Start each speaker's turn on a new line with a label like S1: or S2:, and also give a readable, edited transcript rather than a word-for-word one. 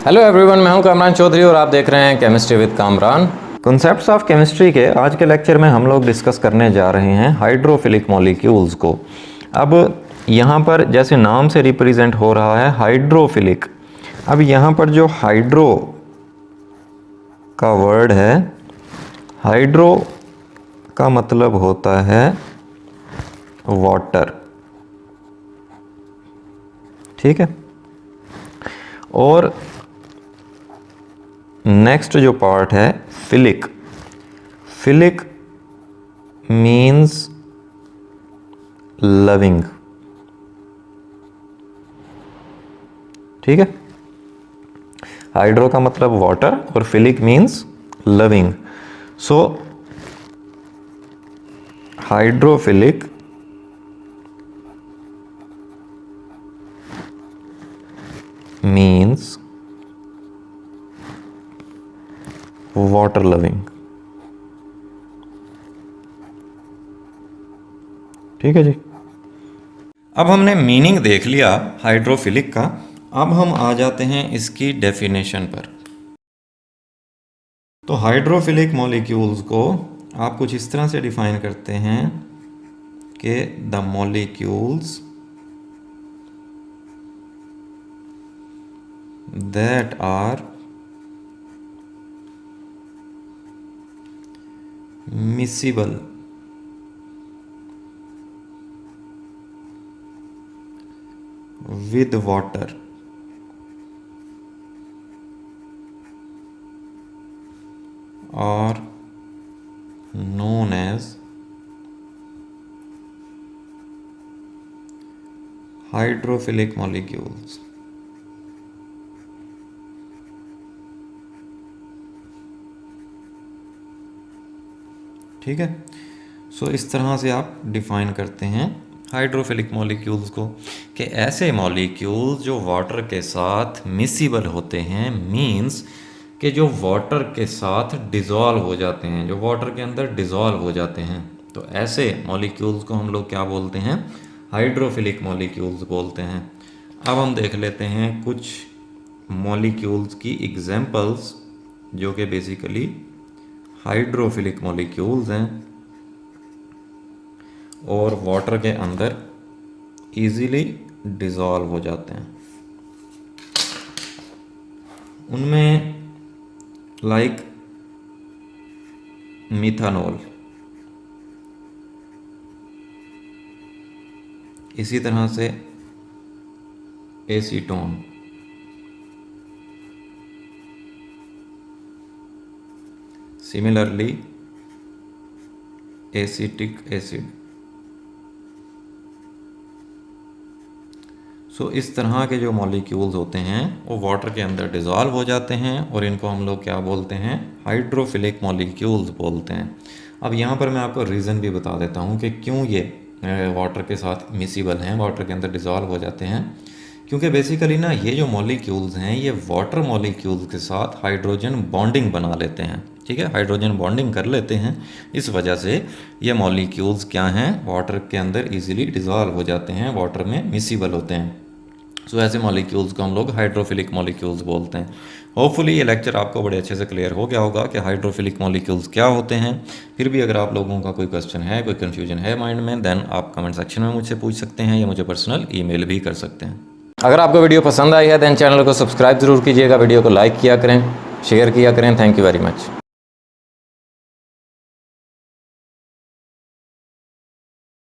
S1: Hello everyone, मैं हूं कामरान चौधरी और आप देख रहे हैं chemistry with Kamran.
S2: Concepts of chemistry के आज के लेक्चर में हम लोग डिस्कस करने जा रहे हैं हाइड्रोफिलिक मॉलिक्यूल्स को। अब यहाँ पर जैसे नाम से रिप्रेजेंट हो रहा है हाइड्रोफिलिक। अब यहाँ पर जो हाइड्रो का वर्ड है, हाइड्रो का मतलब होता है वाटर, ठीक है। और नेक्स्ट जो पार्ट है फिलिक, फिलिक मीन्स लविंग, ठीक है। हाइड्रो का मतलब वाटर और फिलिक मीन्स लविंग। सो हाइड्रोफिलिक मीन्स वाटर लविंग, ठीक है जी।
S1: अब हमने मीनिंग देख लिया हाइड्रोफिलिक का, अब हम आ जाते हैं इसकी डेफिनेशन पर। तो हाइड्रोफिलिक मॉलिक्यूल्स को आप कुछ इस तरह से डिफाइन करते हैं कि the molecules that are miscible with water are known as hydrophilic molecules। ठीक है। सो इस तरह से आप डिफाइन करते हैं हाइड्रोफिलिक मॉलिक्यूल्स को कि ऐसे मॉलिक्यूल्स जो वाटर के साथ मिसिबल होते हैं, मींस कि जो वाटर के साथ डिज़ोल्व हो जाते हैं, जो वाटर के अंदर डिज़ोल्व हो जाते हैं, तो ऐसे मॉलिक्यूल्स को हम लोग क्या बोलते हैं? हाइड्रोफिलिक मॉलिक्यूल्स बोलते हैं। अब हम देख लेते हैं कुछ मॉलिक्यूल्स की एग्जांपल्स जो कि बेसिकली हाइड्रोफिलिक मॉलिक्यूल्स हैं और वाटर के अंदर इजीली डिज़ोल्व हो जाते हैं। उनमें लाइक मिथानॉल, इसी तरह से एसीटोन, सिमिलरली एसिटिक एसिड। सो इस तरह के जो मॉलिक्यूल्स होते हैं वो वाटर के अंदर डिज़ोल्व हो जाते हैं और इनको हम लोग क्या बोलते हैं? हाइड्रोफिलिक मॉलिक्यूल्स बोलते हैं। अब यहाँ पर मैं आपको रीज़न भी बता देता हूँ कि क्यों ये वाटर के साथ मिसिबल हैं, वाटर के अंदर डिज़ोल्व हो जाते हैं। क्योंकि बेसिकली ना ये जो मॉलिक्यूल्स हैं ये वाटर मॉलिक्यूल्स के साथ हाइड्रोजन बॉन्डिंग बना लेते हैं, ठीक है। हाइड्रोजन बॉन्डिंग कर लेते हैं, इस वजह से ये मॉलिक्यूल्स क्या हैं? वाटर के अंदर इजीली डिज़ोल्व हो जाते हैं, वाटर में मिसिबल होते हैं। सो ऐसे मॉलिक्यूल्स को हम लोग हाइड्रोफिलिक मॉलिक्यूल्स बोलते हैं। होपफुली ये लेक्चर आपको बड़े अच्छे से क्लियर हो गया होगा कि हाइड्रोफिलिक मॉलिक्यूल्स क्या होते हैं। फिर भी अगर आप लोगों का कोई क्वेश्चन है, कोई कन्फ्यूजन है माइंड में, देन आप कमेंट सेक्शन में मुझसे पूछ सकते हैं या मुझे पर्सनल ईमेल भी कर सकते हैं। अगर आपको वीडियो पसंद आई है देन चैनल को सब्सक्राइब ज़रूर कीजिएगा, वीडियो को लाइक किया करें, शेयर किया करें। Thank you very much.